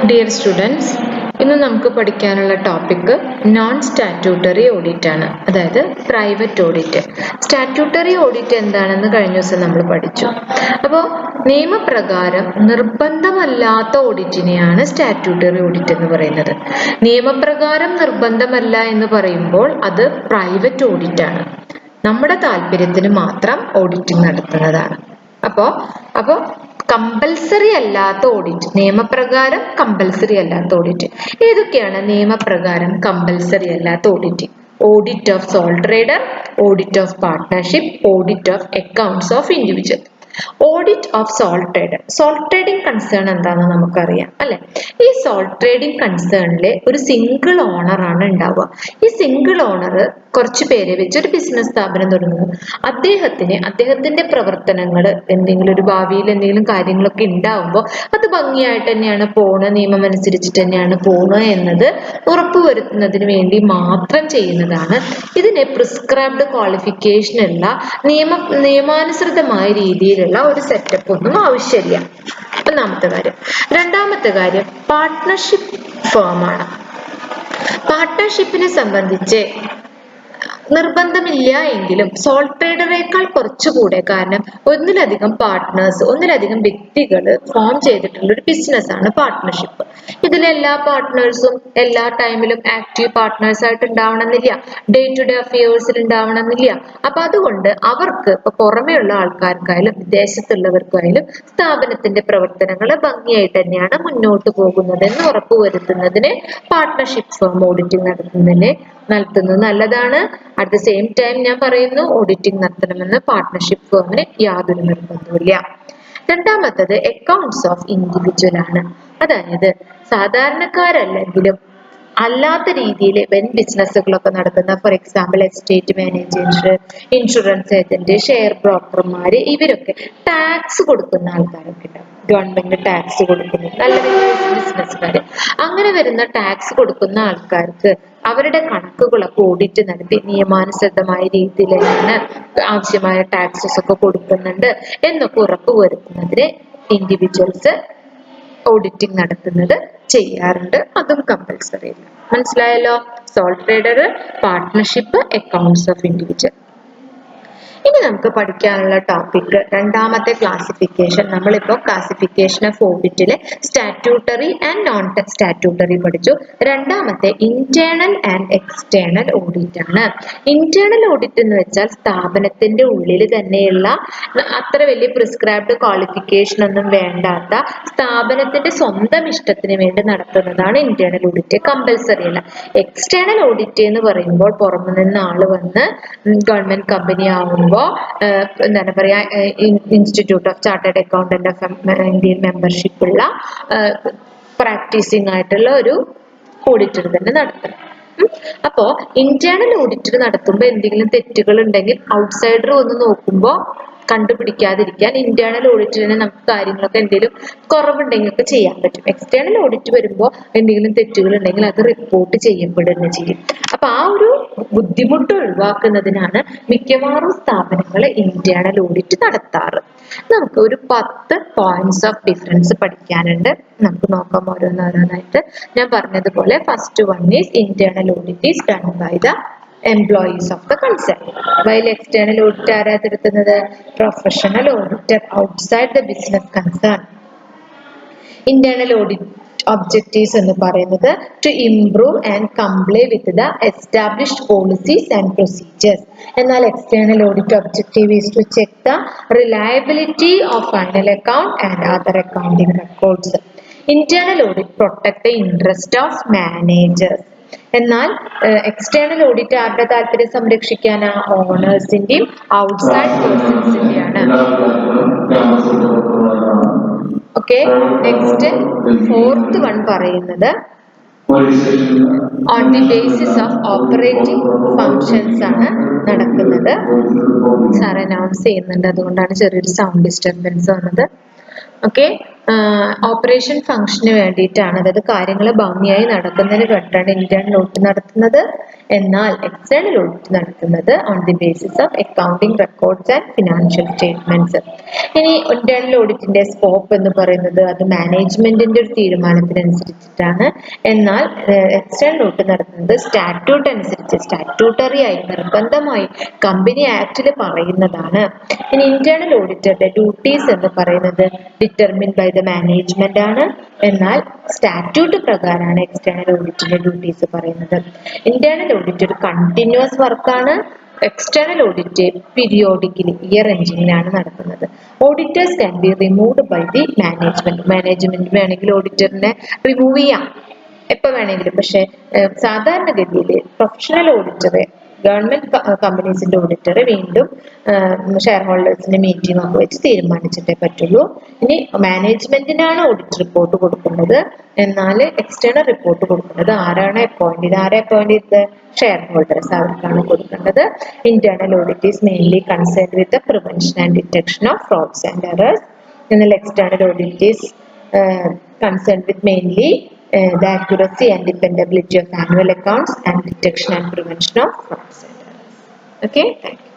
Dear students, ഇന്ന് നമുക്ക് പഠിക്കാനുള്ള ടോപ്പിക് നോൺ സ്റ്റാറ്റ്യൂട്ടറി ഓഡിറ്റ് ആണ്, അതായത് പ്രൈവറ്റ് ഓഡിറ്റ്. സ്റ്റാറ്റ്യൂട്ടറി ഓഡിറ്റ് എന്താണെന്ന് കഴിഞ്ഞ ദിവസം നമ്മൾ പഠിച്ചു. അപ്പോൾ നിയമപ്രകാരം നിർബന്ധമല്ലാത്ത ഓഡിറ്റിനെയാണ് സ്റ്റാറ്റ്യൂട്ടറി ഓഡിറ്റ് എന്ന് പറയുന്നത്. നിയമപ്രകാരം നിർബന്ധമല്ല എന്ന് പറയുമ്പോൾ അത് പ്രൈവറ്റ് ഓഡിറ്റ് ആണ്. നമ്മുടെ താല്പര്യത്തിന് മാത്രം ഓഡിറ്റിംഗ് നടത്തുന്നതാണ്. അപ്പോൾ കമ്പൽസറി അല്ലാത്ത ഓഡിറ്റ്, നിയമപ്രകാരം കമ്പൽസറി അല്ലാത്ത ഓഡിറ്റ് ഏതൊക്കെയാണ്? നിയമപ്രകാരം കമ്പൽസറി അല്ലാത്ത audit: audit of sole trader, audit of partnership, audit of accounts of individual. Audit of sole trader, soul trading concern എന്താണെന്ന് നമുക്കറിയാം അല്ലെ. ഈ സോൾ ട്രേഡിംഗ് കൺസേണിലെ ഒരു സിംഗിൾ ഓണർ ആണ് ഉണ്ടാവുക. ഈ സിംഗിൾ ഓണർ കുറച്ച് പേരെ വെച്ച് ഒരു ബിസിനസ് സ്ഥാപനം തുടങ്ങുന്നു. അദ്ദേഹത്തിന്റെ പ്രവർത്തനങ്ങൾ എന്തെങ്കിലും ഒരു ഭാവിയിൽ എന്തെങ്കിലും കാര്യങ്ങളൊക്കെ ഉണ്ടാവുമ്പോൾ അത് ഭംഗിയായിട്ട് തന്നെയാണ് നിയമം അനുസരിച്ചിട്ട് തന്നെയാണ് പോണത് എന്നത് ഉറപ്പുവരുത്തുന്നതിന് വേണ്ടി മാത്രം ചെയ്യുന്നതാണ്. ഇതിന് പ്രിസ്ക്രൈബ്ഡ് ക്വാളിഫിക്കേഷൻ ഉള്ള നിയമാനുസൃതമായ രീതിയിലുള്ള ഒരു സെറ്റപ്പ് ഒന്നും ആവശ്യമില്ല. ഒന്നാമത്തെ കാര്യം. രണ്ടാമത്തെ കാര്യം പാർട്ട്ണർഷിപ്പ് ഫേമാണ്. പാർട്ട്ണർഷിപ്പിനെ സംബന്ധിച്ച് നിർബന്ധമില്ല എങ്കിലും സോൾ ട്രേഡറേക്കാൾ കുറച്ചുകൂടെ, കാരണം ഒന്നിലധികം പാർട്ട്നേഴ്സ്, ഒന്നിലധികം വ്യക്തികൾ ഫോം ചെയ്തിട്ടുള്ള ഒരു ബിസിനസ് ആണ് പാർട്ട്ണർഷിപ്പ്. ഇതിലെല്ലാ പാർട്ട്നേഴ്സും എല്ലാ ടൈമിലും ആക്റ്റീവ് പാർട്ട്നേഴ്സ് ആയിട്ട് ഉണ്ടാവണമെന്നില്ല, ഡേ ടു ഡേ അഫയേഴ്സിൽ ഉണ്ടാവണമെന്നില്ല. അപ്പൊ അതുകൊണ്ട് അവർക്ക് ഇപ്പൊ പുറമെയുള്ള ആൾക്കാർക്കായാലും വിദേശത്തുള്ളവർക്കായാലും സ്ഥാപനത്തിന്റെ പ്രവർത്തനങ്ങൾ ഭംഗിയായിട്ട് തന്നെയാണ് മുന്നോട്ട് പോകുന്നത് എന്ന് ഉറപ്പുവരുത്തുന്നതിന് പാർട്ട്ണർഷിപ്പ് ഫേം ഓഡിറ്റിംഗ് നടത്തുന്നത് നല്ലതാണ്. അറ്റ് ദ സെയിം ടൈം ഞാൻ പറയുന്നു, ഓഡിറ്റിംഗ് നടത്തണമെന്ന് പാർട്ട്ണർഷിപ്പ് ഫേമിന് യാതൊരു നിർബന്ധമില്ല. രണ്ടാമത്തത് അക്കൗണ്ട്സ് ഓഫ് ഇൻഡിവിജ്വൽ ആണ്. അതായത് സാധാരണക്കാരല്ലെങ്കിലും അല്ലാത്ത രീതിയിൽ ബിസിനസ്സുകളൊക്കെ നടക്കുന്ന, for example estate managers, insurance agent, share ബ്രോക്കർമാര്, ഇവരൊക്കെ ടാക്സ് കൊടുക്കുന്ന ആൾക്കാരൊക്കെ ഉണ്ടാവും. ഗവൺമെന്റ് ടാക്സ് കൊടുക്കുന്നു, നല്ല ബിസിനസ്സുകാര്. അങ്ങനെ വരുന്ന ടാക്സ് കൊടുക്കുന്ന ആൾക്കാർക്ക് അവരുടെ കണക്കുകളൊക്കെ ഓഡിറ്റ് നടത്തി നിയമാനുസൃതമായ രീതിയിലാണ് ആവശ്യമായ ടാക്സസ് ഒക്കെ കൊടുക്കുന്നുണ്ട് എന്നൊക്കെ ഉറപ്പുവരുത്തുന്നതിന് ഇൻഡിവിജ്വൽസ് ഓഡിറ്റിംഗ് നടത്തുന്നത് ചെയ്യാറുണ്ട്. അതും കമ്പൽസറി അല്ല. മനസ്സിലായല്ലോ? Sole trader, partnership, accounts of individual. ഇനി നമുക്ക് പഠിക്കാനുള്ള ടോപ്പിക് രണ്ടാമത്തെ ക്ലാസിഫിക്കേഷൻ. നമ്മളിപ്പോൾ ക്ലാസിഫിക്കേഷൻ ഓഫ് ഓഡിറ്റിലെ സ്റ്റാറ്റ്യൂട്ടറി ആൻഡ് നോൺ സ്റ്റാറ്റ്യൂട്ടറി പഠിച്ചു. രണ്ടാമത്തെ ഇന്റേണൽ ആൻഡ് എക്സ്റ്റേണൽ ഓഡിറ്റ് ആണ്. ഇന്റേണൽ ഓഡിറ്റ് എന്ന് വെച്ചാൽ സ്ഥാപനത്തിന്റെ ഉള്ളിൽ തന്നെയുള്ള അത്ര വലിയ പ്രിസ്ക്രൈബ്ഡ് ക്വാളിഫിക്കേഷൻ ഒന്നും വേണ്ടാത്ത സ്ഥാപനത്തിന്റെ സ്വന്തം ഇഷ്ടത്തിന് വേണ്ടി നടത്തുന്നതാണ് ഇന്റേണൽ ഓഡിറ്റ്, കമ്പൽസറി അല്ല. എക്സ്റ്റേണൽ ഓഡിറ്റ് എന്ന് പറയുമ്പോൾ പുറമെ നിന്ന് ആള് വന്ന് ഗവൺമെന്റ് കമ്പനി ആവുമ്പോൾ എന്താണ് പറയാ, institute of chartered accountant of Indian membership ഉള്ള പ്രാക്ടീസിങ് ആയിട്ടുള്ള ഒരു ഓഡിറ്റർ തന്നെ നടത്തണം. അപ്പോ ഇന്റേണൽ ഓഡിറ്റർ നടത്തുമ്പോൾ എന്തെങ്കിലും തെറ്റുകൾ ഉണ്ടെങ്കിൽ ഔട്ട്സൈഡർ ഒന്ന് നോക്കുമ്പോൾ കണ്ടുപിടിക്കാതിരിക്കാൻ ഇന്റേണൽ ഓഡിറ്റിന് നമുക്ക് കാര്യങ്ങളൊക്കെ എന്തെങ്കിലും കുറവുണ്ടെങ്കിൽ ഒക്കെ ചെയ്യാൻ പറ്റും. എക്സ്റ്റേണൽ ഓഡിറ്റ് വരുമ്പോൾ എന്തെങ്കിലും തെറ്റുകൾ ഉണ്ടെങ്കിൽ അത് റിപ്പോർട്ട് ചെയ്യപ്പെടുക ചെയ്യും. അപ്പൊ ആ ഒരു ബുദ്ധിമുട്ട് ഒഴിവാക്കുന്നതിനാണ് മിക്കവാറും സ്ഥാപനങ്ങൾ ഇന്റേണൽ ഓഡിറ്റ് നടത്താറ്. നമുക്ക് ഒരു 10 പോയിന്റ്സ് ഓഫ് ഡിഫറൻസ് പഠിക്കാനുണ്ട്. നമുക്ക് നോക്കാം ഓരോന്നോരോന്നായിട്ട്. ഞാൻ പറഞ്ഞതുപോലെ first one is internal audit is done by the employees of the concern, while external audit ആരാ നടത്തുന്നത്? professional auditor outside the business concern. Internal audit objectives എന്ന് പറയുന്നത് to improve and comply with the established policies and procedures. എന്നാൽ external audit objective is to check the reliability of final account and other accounting records. Internal audit protect the interest of managers. എന്നാൽ external audit ആരുടെ താല്പര്യം സംരക്ഷിക്കാനാ? ഓണേഴ്സിന്റെയും outside പേഴ്സൺസിന്റെയാണ്. Okay, next fourth one പറയുന്നത് on the basis of operating functions ആണ് നടക്കുന്നത്. Sir announce ചെയ്യുന്നുണ്ട്, അതുകൊണ്ടാണ് ചെറിയൊരു സൗണ്ട് ഡിസ്റ്റർബൻസ് വന്നത്. ഓക്കെ, ഓപ്പറേഷൻ ഫംഗ്ഷന് വേണ്ടിയിട്ടാണ്, അതായത് കാര്യങ്ങൾ ഭംഗിയായി നടക്കുന്നതിന് വേണ്ടിയിട്ടാണ് ഇന്റേണൽ ഓഡിറ്റ് നടത്തുന്നത്. എന്നാൽ എക്സ്റ്റേണൽ ഓഡിറ്റ് നടത്തുന്നത് on the basis of accounting records and financial statements. ഇനി ഇന്റേണൽ ഓഡിറ്റിന്റെ സ്കോപ്പ് എന്ന് പറയുന്നത് അത് മാനേജ്മെന്റിന്റെ ഒരു തീരുമാനത്തിനനുസരിച്ചിട്ടാണ്. എന്നാൽ എക്സ്റ്റേണൽ ഓഡിറ്റ് നടത്തുന്നത് സ്റ്റാറ്റ്യൂട്ട് അനുസരിച്ച്, സ്റ്റാറ്റ്യൂട്ടറി ആയി നിർബന്ധമായി കമ്പനി ആക്ടിൽ പറയുന്നതാണ്. ഇനി ഇന്റേണൽ ഓഡിറ്ററുടെ ഡ്യൂട്ടീസ് എന്ന് പറയുന്നത് ഡിറ്റർമിൻ ബൈ ദ മാനേജ്മെന്റ് ആണ്. എന്നാൽ സ്റ്റാറ്റ്യൂട്ട് പ്രകാരമാണ് എക്സ്റ്റേണൽ ഓഡിറ്റിന്റെ ഡ്യൂട്ടീസ് പറയുന്നത്. ഇന്റേണൽ ഓഡിറ്റ് ഒരു കണ്ടിന്യൂസ് വർക്കാണ്. എക്സ്റ്റേണൽ ഓഡിറ്റ് പീരിയോഡിക്കലി ഇയർ എൻഡിങ്ങിലാണ് നടത്തുന്നത്. Auditors can be removed by the management. Management വേണമെങ്കിൽ ഓഡിറ്ററിനെ റിമൂവ് ചെയ്യാം എപ്പോൾ വേണമെങ്കിലും. പക്ഷെ സാധാരണഗതിയിൽ പ്രൊഫഷണൽ ഓഡിറ്ററെ, ഗവൺമെന്റ് കമ്പനീസിന്റെ ഓഡിറ്ററെ വീണ്ടും ഷെയർ ഹോൾഡേഴ്സിന്റെ മീറ്റിംഗ് ഒക്കെ വെച്ച് തീരുമാനിച്ചിട്ടേ പറ്റുള്ളൂ. ഇനി മാനേജ്മെന്റിനാണ് ഓഡിറ്റ് റിപ്പോർട്ട് കൊടുക്കുന്നത്. എന്നാൽ എക്സ്റ്റേണൽ റിപ്പോർട്ട് കൊടുക്കുന്നത് ആരാണ് അപ്പോയിന്റ് ചെയ്ത്, ആരെ അപ്പോയിന്റ് ചെയ്തത്? ഷെയർ ഹോൾഡേഴ്സ്, അവർക്കാണ് കൊടുക്കേണ്ടത്. Internal audit is mainly concern with the prevention and detection of frauds and errors. എന്നാൽ external audit is concerned with mainly the accuracy and dependability of annual accounts and detection and prevention of frauds and errors. Okay, thank you.